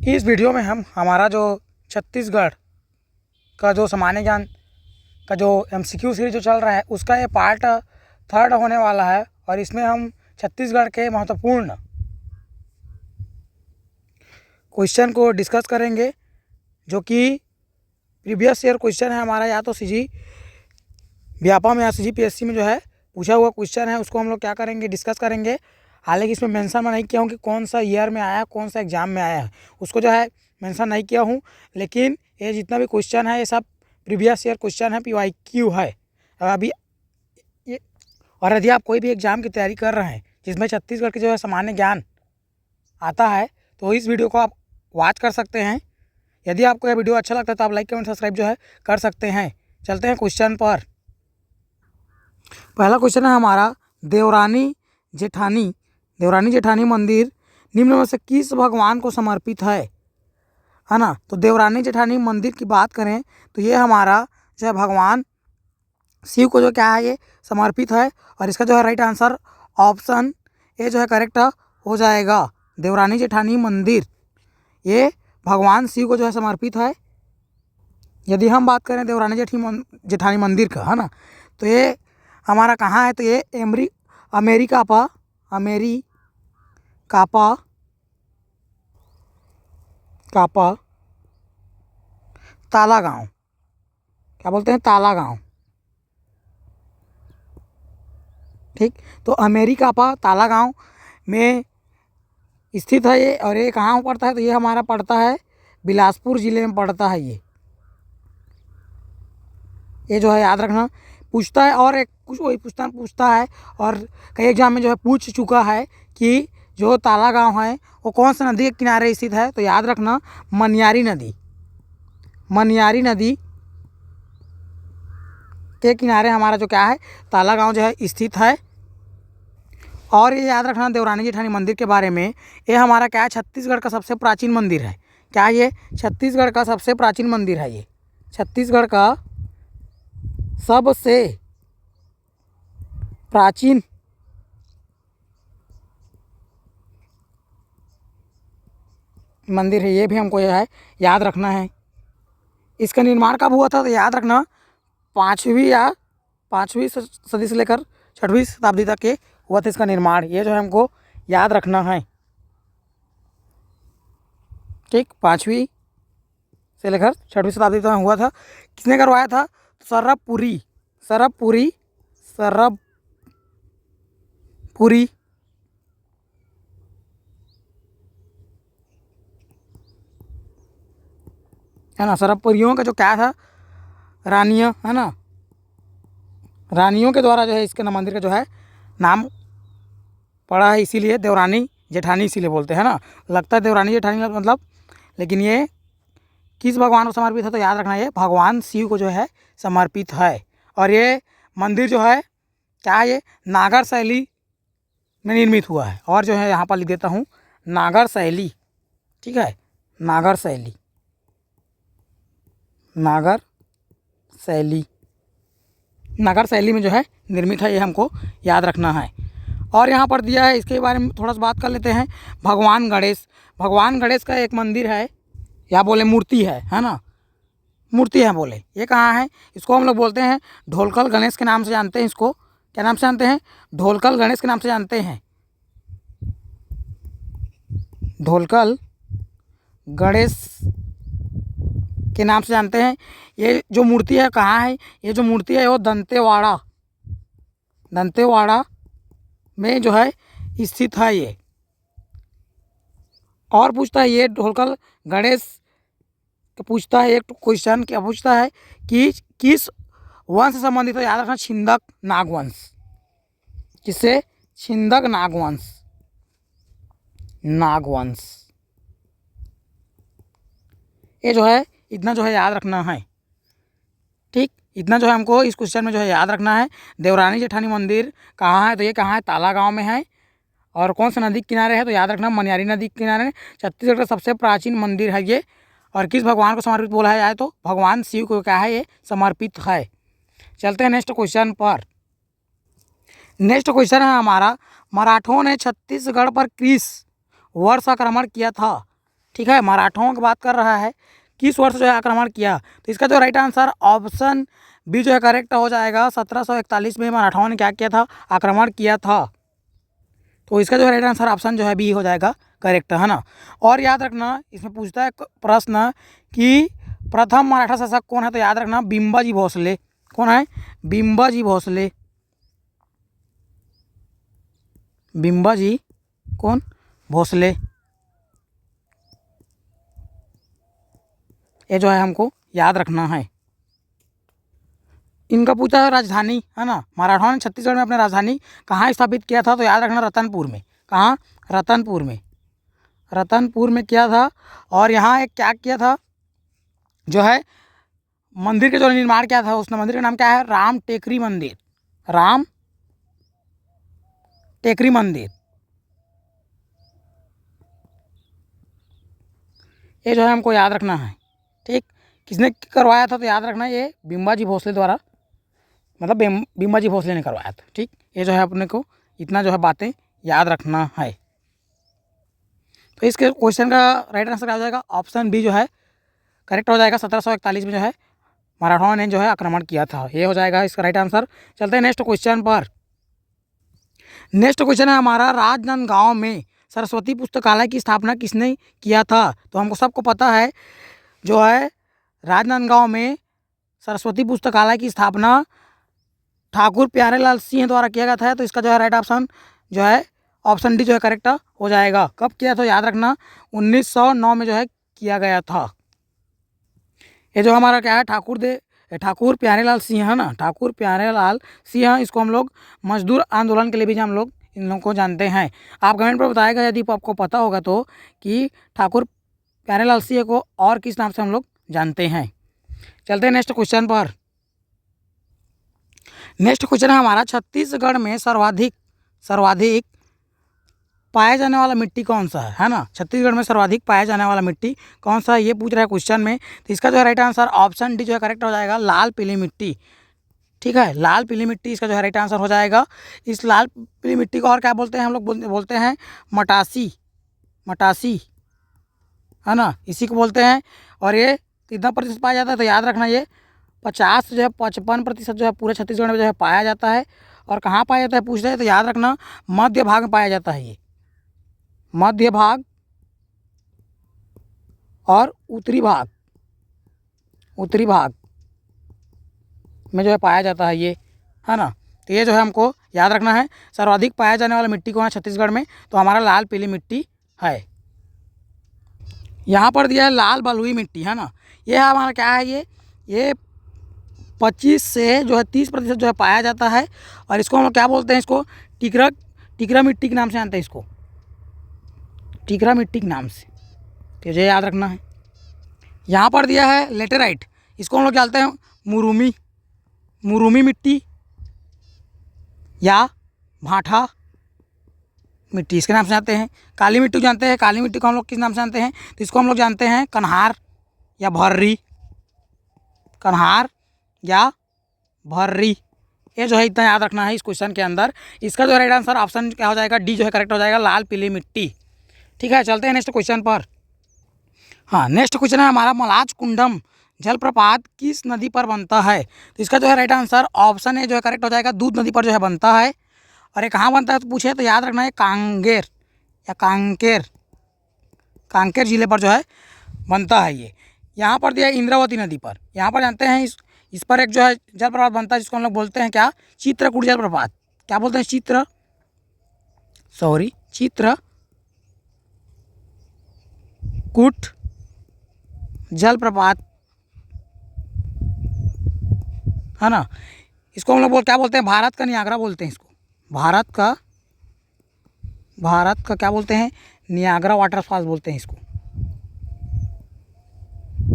इस वीडियो में हम हमारा जो छत्तीसगढ़ का जो सामान्य ज्ञान का जो एमसीक्यू सीरीज जो चल रहा है उसका ये पार्ट 3 होने वाला है और इसमें हम छत्तीसगढ़ के महत्वपूर्ण क्वेश्चन को डिस्कस करेंगे, जो कि प्रीवियस ईयर क्वेश्चन है हमारा, या तो सीजी व्यापा में या सीजीपीएससी में जो है पूछा हुआ क्वेश्चन है, उसको हम लोग क्या करेंगे, डिस्कस करेंगे। हालांकि इसमें मेंशन मैं नहीं किया हूँ कि कौन सा ईयर में आया, कौन सा एग्ज़ाम में आया है, उसको जो है मेंशन नहीं किया हूँ। लेकिन ये जितना भी क्वेश्चन है ये सब प्रीवियस ईयर क्वेश्चन है, PYQ है अभी ये। और यदि आप कोई भी एग्ज़ाम की तैयारी कर रहे हैं जिसमें छत्तीसगढ़ के जो है सामान्य ज्ञान आता है, तो इस वीडियो को आप वॉच कर सकते हैं। यदि आपको यह वीडियो अच्छा लगता है तो आप लाइक कमेंट सब्सक्राइब जो है कर सकते हैं। चलते हैं क्वेश्चन पर। पहला क्वेश्चन है हमारा, देवरानी जेठानी मंदिर निम्न में से किस भगवान को समर्पित है ना। तो देवरानी जेठानी मंदिर की बात करें तो ये हमारा जो है भगवान शिव को जो क्या है ये समर्पित है, और इसका जो है राइट आंसर ऑप्शन ए जो है करेक्ट हो जाएगा। देवरानी जेठानी मंदिर ये भगवान शिव को जो है समर्पित है। यदि हम बात करें देवरानी जेठानी मंदिर का, है ना, तो ये हमारा कहाँ है, तो ये अमेरिकापा ताला गांव, क्या बोलते हैं, ताला गांव। ठीक, तो अमेरिकापा ताला गांव में स्थित है ये। और ये कहाँ पड़ता है, तो ये हमारा पड़ता है बिलासपुर ज़िले में पड़ता है ये जो है याद रखना पूछता है। और एक कुछ वही पूछता है और कई एग्जाम में जो है पूछ चुका है कि जो ताला गांव है वो कौन सा नदी के किनारे स्थित है, तो याद रखना मनियारी नदी के किनारे हमारा जो क्या है ताला गांव जो है स्थित है। और ये याद रखना देवरानी जेठानी मंदिर के बारे में, ये हमारा क्या है, छत्तीसगढ़ का सबसे प्राचीन मंदिर है। क्या ये छत्तीसगढ़ का सबसे प्राचीन मंदिर है, ये छत्तीसगढ़ का सबसे प्राचीन मंदिर है। ये भी हमको यह है याद रखना है। इसका निर्माण कब हुआ था, तो याद रखना 5वीं सदी से लेकर 6वीं शताब्दी तक के हुआ था इसका निर्माण। ये जो है हमको याद रखना है। ठीक, 5वीं से लेकर 6वीं शताब्दी तक हुआ था। किसने करवाया था, सरबपुरी है ना। सरबपुरियों का जो क्या था, रानियाँ, है ना, रानियों के द्वारा जो है इसके मंदिर का जो है नाम पड़ा है, इसीलिए देवरानी जेठानी इसीलिए बोलते हैं ना। लगता है देवरानी जेठानी मतलब, लेकिन ये किस भगवान को समर्पित है, तो याद रखना ये भगवान शिव को जो है समर्पित है। और ये मंदिर जो है क्या है, ये नागर शैली में निर्मित हुआ है। और जो है यहाँ पर लिख देता हूँ नागर शैली। ठीक है, नागर शैली में जो है निर्मित है, ये हमको याद रखना है। और यहाँ पर दिया है, इसके बारे में थोड़ा सा बात कर लेते हैं। भगवान गणेश का एक मंदिर है, या बोले मूर्ति है ना, मूर्ति है बोले। ये कहाँ है, इसको हम लोग बोलते हैं ढोलकल गणेश के नाम से जानते हैं। इसको क्या नाम से जानते हैं, ढोलकल गणेश के नाम से जानते हैं। ढोलकल गणेश के नाम से जानते हैं। ये जो मूर्ति है कहाँ है, ये जो मूर्ति है वो दंतेवाड़ा में जो है स्थित है ये। और पूछता है ये ढोलकल गणेश पूछता है, एक क्वेश्चन क्या पूछता है कि किस वंश से संबंधित है, याद रखना छिंदक नागवंश। किससे, छिंदक नागवंश। ये जो है इतना जो है याद रखना है। ठीक, इतना जो है हमको इस क्वेश्चन में जो है याद रखना है। देवरानी जेठानी मंदिर कहाँ है, तो ये कहाँ है, ताला गांव में है। और कौन सा नदी के किनारे है, तो याद रखना मनियारी नदी के किनारे। छत्तीसगढ़ का सबसे प्राचीन मंदिर है ये। और किस भगवान को समर्पित बोला जाए, तो भगवान शिव को क्या है ये समर्पित है। चलते हैं नेक्स्ट क्वेश्चन पर। नेक्स्ट क्वेश्चन है हमारा, मराठों ने छत्तीसगढ़ पर किस वर्ष आक्रमण किया था। ठीक है, मराठों की बात कर रहा है, किस वर्ष जो है आक्रमण किया। तो इसका जो राइट आंसर ऑप्शन बी जो है करेक्ट हो जाएगा। 1741 में मराठाओं ने क्या किया था, आक्रमण किया था। तो इसका जो राइट आंसर ऑप्शन जो है बी हो जाएगा करेक्ट, है ना। और याद रखना, इसमें पूछता है प्रश्न कि प्रथम मराठा शासक कौन है, तो याद रखना बिम्बाजी भोसले। कौन है, बिम्बाजी भोसले। बिम्बाजी कौन, भोसले। ये जो है हमको याद रखना है। इनका पूछा है राजधानी, है ना, मराठाओं ने छत्तीसगढ़ में अपनी राजधानी कहाँ स्थापित किया था, तो याद रखना रतनपुर में। कहाँ, रतनपुर में। रतनपुर में किया था। और यहाँ एक क्या किया था, जो है मंदिर के जो निर्माण किया था, उस मंदिर का नाम क्या है, राम टेकरी मंदिर। राम टेकरी मंदिर। ये जो है हमको याद रखना है। ठीक, किसने करवाया था, तो याद रखना ये बिम्बाजी भोसले द्वारा, मतलब बिम्बाजी भोसले ने करवाया था। ठीक, ये जो है अपने को इतना जो है बातें याद रखना है। तो इसके क्वेश्चन का राइट आंसर क्या हो जाएगा, ऑप्शन बी जो है करेक्ट हो जाएगा। 1741 में जो है मराठाओं ने जो है आक्रमण किया था, ये हो जाएगा इसका राइट आंसर। चलते हैं नेक्स्ट क्वेश्चन पर। नेक्स्ट क्वेश्चन है हमारा, राजनांदगांव में सरस्वती पुस्तकालय की स्थापना किसने किया था। तो हमको सबको पता है, जो है राजनांदगांव में सरस्वती पुस्तकालय की स्थापना ठाकुर प्यारेलाल सिंह द्वारा किया गया था। तो इसका जो है राइट ऑप्शन जो है ऑप्शन डी जो है करेक्ट हो जाएगा। कब किया, तो याद रखना 1909 में जो है किया गया था। ये जो हमारा क्या है, ठाकुर प्यारेलाल सिंह, है ना, ठाकुर प्यारेलाल सिंह। इसको हम लोग मजदूर आंदोलन के लिए भी हम लोग इन लोगों को जानते हैं। आप कमेंट पर बताएगा यदि आपको पता होगा तो, कि ठाकुर प्यारेलाल सिंह को और किस नाम से हम लोग जानते हैं। चलते हैं नेक्स्ट क्वेश्चन पर। नेक्स्ट क्वेश्चन है हमारा, छत्तीसगढ़ में सर्वाधिक पाया जाने वाला मिट्टी कौन सा है ना। छत्तीसगढ़ में सर्वाधिक पाया जाने वाला मिट्टी कौन सा है, ये पूछ रहा है क्वेश्चन में। तो इसका जो है राइट आंसर ऑप्शन डी जो है करेक्ट हो जाएगा, लाल पीली मिट्टी। ठीक है, लाल पीली मिट्टी इसका जो है राइट आंसर हो जाएगा। इस लाल पीली मिट्टी को और क्या बोलते हैं, हम लोग बोलते हैं मटासी, है ना, इसी को बोलते हैं। और ये कितना प्रतिशत पाया जाता है, तो याद रखना ये 50 जो है 55% जो है पूरे छत्तीसगढ़ में जो है पाया जाता है। और कहाँ पाया जाता है पूछ रहे हैं, तो याद रखना मध्य भाग में पाया जाता है। ये मध्य भाग और उत्तरी भाग में जो है पाया जाता है ये, है ना। तो ये जो है हमको याद रखना है, सर्वाधिक पाया जाने वाला मिट्टी कौन है छत्तीसगढ़ में, तो हमारा लाल पीली मिट्टी है। यहाँ पर दिया है लाल बलुई मिट्टी, है ना। ये हमारा क्या है, ये 25 से जो है 30% जो है पाया जाता है। और इसको हम लोग क्या बोलते हैं, इसको टिकरा मिट्टी के नाम से जानते हैं, इसको टिकरा मिट्टी के नाम से। तो ये याद रखना है। यहाँ पर दिया है लेटेराइट, इसको हम लोग जानते हैं मुरूमी मिट्टी या भाठा मिट्टी, इसके नाम से जानते हैं। काली मिट्टी जानते हैं, काली मिट्टी को हम लोग किस नाम से जानते हैं, तो इसको हम लोग जानते हैं कन्हार या भर्री। ये जो है इतना याद रखना है इस क्वेश्चन के अंदर। इसका जो राइट आंसर ऑप्शन क्या हो जाएगा, डी जो है करेक्ट हो जाएगा, लाल पीली मिट्टी। ठीक है, चलते हैं नेक्स्ट क्वेश्चन पर। हाँ, नेक्स्ट क्वेश्चन है हमारा, मलाज कुंडम जलप्रपात किस नदी पर बनता है। तो इसका जो है राइट आंसर ऑप्शन ए जो है करेक्ट हो जाएगा, दूध नदी पर जो है बनता है। और ये कहाँ बनता है तो पूछे, तो याद रखना है कांकेर जिले पर जो है बनता है ये। यहाँ पर दिया है इंद्रावती नदी पर। यहाँ पर जानते हैं इस पर एक जो है जलप्रपात बनता है, जिसको हम लोग बोलते हैं क्या, चित्रकूट जलप्रपात। क्या बोलते हैं, चित्रकूट जलप्रपात, है ना। इसको हम लोग क्या बोलते हैं, भारत का नियाग्रा बोलते हैं इसको। भारत का क्या बोलते हैं, नियाग्रा वाटरफॉल्स बोलते हैं इसको।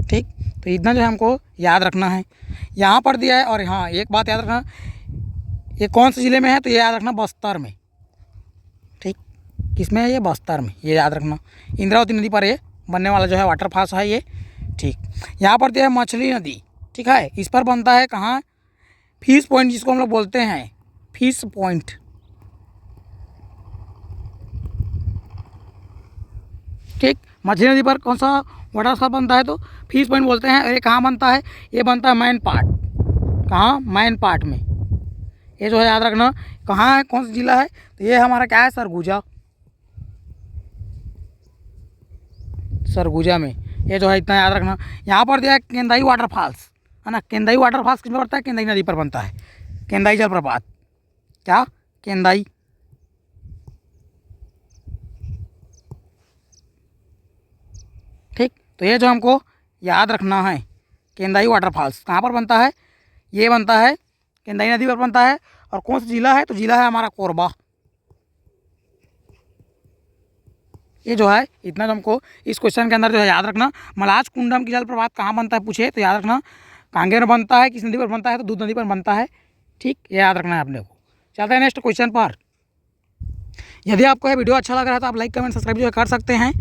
ठीक, तो इतना जो है हमको याद रखना है। यहाँ पर दिया है। और हाँ, एक बात याद रखना, ये कौन से ज़िले में है, तो ये याद रखना बस्तर में। ठीक, किसमें है ये, बस्तर में, ये याद रखना। इंद्रावती नदी पर ये बनने वाला जो है वाटरफॉल्स है ये। ठीक, यहाँ पर दिया है मछली नदी। ठीक है, इस पर बनता है कहाँ, फिश पॉइंट, जिसको हम लोग बोलते हैं फिश पॉइंट। ठीक। मछली नदी पर कौन सा वाटरफॉल बनता है? तो फिश पॉइंट बोलते हैं। और ये कहाँ बनता है? ये बनता है मैन पार्ट। कहाँ? मैन पार्ट में। ये जो है याद रखना कहाँ है, कौन सा जिला है? तो ये हमारा क्या है? सरगुजा। सरगुजा में। ये जो है इतना याद रखना। यहाँ पर दिया है केंदाई वाटरफॉल्स, है ना। केंदाई वाटरफॉल्स किस में पड़ता है? केंदाई नदी पर बनता है। केंदाई जलप्रपात। क्या? केंदाई। ठीक। तो ये जो हमको याद रखना है, केंदाई वाटरफॉल्स कहाँ पर बनता है? ये बनता है केंदाई नदी पर बनता है। और कौन सा जिला है? तो जिला है हमारा कोरबा। ये जो है इतना तो हमको इस क्वेश्चन के अंदर जो है याद रखना। मलाज कुंडम की जलप्रपात कहाँ बनता है पूछे तो याद रखना कांगेर में बनता है। किस नदी पर बनता है? तो दूध नदी पर बनता है। ठीक, ये याद रखना है अपने को। चलते हैं नेक्स्ट क्वेश्चन पर। यदि आपको यह वीडियो अच्छा लग रहा है तो आप लाइक कमेंट सब्सक्राइब जो है कर सकते हैं।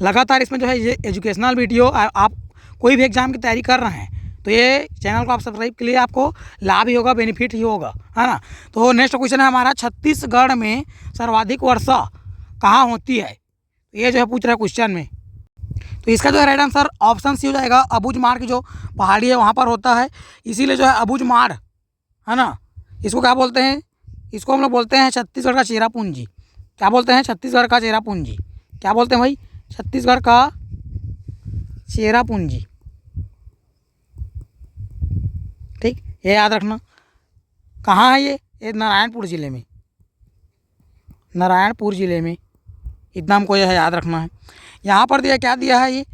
लगातार इसमें जो है ये एजुकेशनल वीडियो, आप कोई भी एग्जाम की तैयारी कर रहे हैं तो ये चैनल को आप सब्सक्राइब के लिए आपको लाभ ही होगा, बेनिफिट ही होगा, है ना। तो नेक्स्ट क्वेश्चन है हमारा, छत्तीसगढ़ में सर्वाधिक वर्षा कहाँ होती है? ये जो है पूछ रहा है क्वेश्चन में। तो इसका जो है राइट आंसर ऑप्शन सी हो जाएगा। अबूझमाड़ की जो पहाड़ी है वहाँ पर होता है, इसीलिए जो है अबूझमाड़, है ना। इसको क्या बोलते हैं? इसको हम लोग बोलते हैं छत्तीसगढ़ का चेरापूंजी। क्या बोलते हैं? छत्तीसगढ़ का चेरापूंजी। क्या बोलते हैं भाई? छत्तीसगढ़ का चेरापूंजी। ठीक, ये याद रखना। कहाँ है ये नारायणपुर ज़िले में। नारायणपुर ज़िले में। इतना हमको यह याद रखना है। यहाँ पर दिया क्या दिया है? ये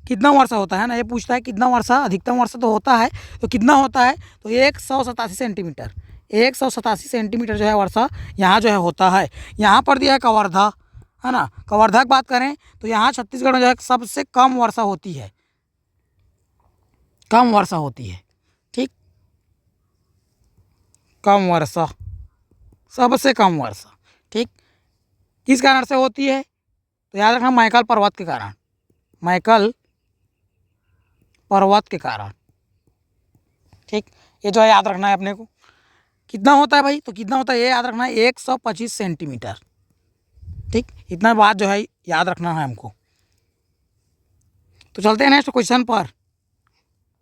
कितना वर्षा होता है ना, ये पूछता है कितना वर्षा, अधिकतम वर्षा तो होता है तो कितना होता है? तो 187 सेंटीमीटर। 187 सेंटीमीटर जो है वर्षा यहाँ जो है होता है। यहाँ पर दिया है कवर्धा, है ना। कवर्धा की बात करें तो यहाँ छत्तीसगढ़ में जो है सबसे कम वर्षा होती है। कम वर्षा होती है। ठीक, कम वर्षा, सबसे कम वर्षा। ठीक, किस कारण से होती है? तो याद रखना मैकल पर्वत के कारण। मैकल पर्वत के कारण। ठीक, ये जो है याद रखना है अपने को। कितना होता है भाई? तो कितना होता है ये याद रखना है, 125 सेंटीमीटर। ठीक, इतना बात जो है याद रखना है हमको। तो चलते हैं नेक्स्ट क्वेश्चन पर।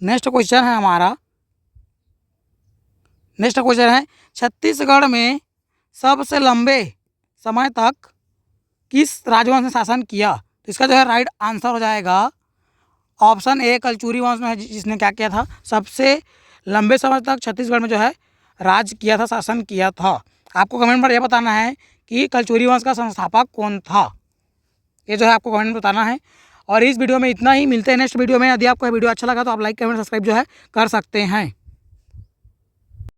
नेक्स्ट क्वेश्चन है हमारा, नेक्स्ट क्वेश्चन है छत्तीसगढ़ में सबसे लंबे समय तक किस राजवंश ने शासन किया? तो इसका जो है राइट आंसर हो जाएगा ऑप्शन ए, कलचुरी वंश में है, जिसने क्या किया था? सबसे लंबे समय तक छत्तीसगढ़ में जो है राज किया था, शासन किया था। आपको कमेंट पर यह बताना है कि कलचुरी वंश का संस्थापक कौन था। ये जो है आपको कमेंट में बताना है। और इस वीडियो में इतना ही। मिलते हैं नेक्स्ट वीडियो में। यदि आपको वीडियो अच्छा लगा तो आप लाइक कमेंट सब्सक्राइब जो है कर सकते हैं।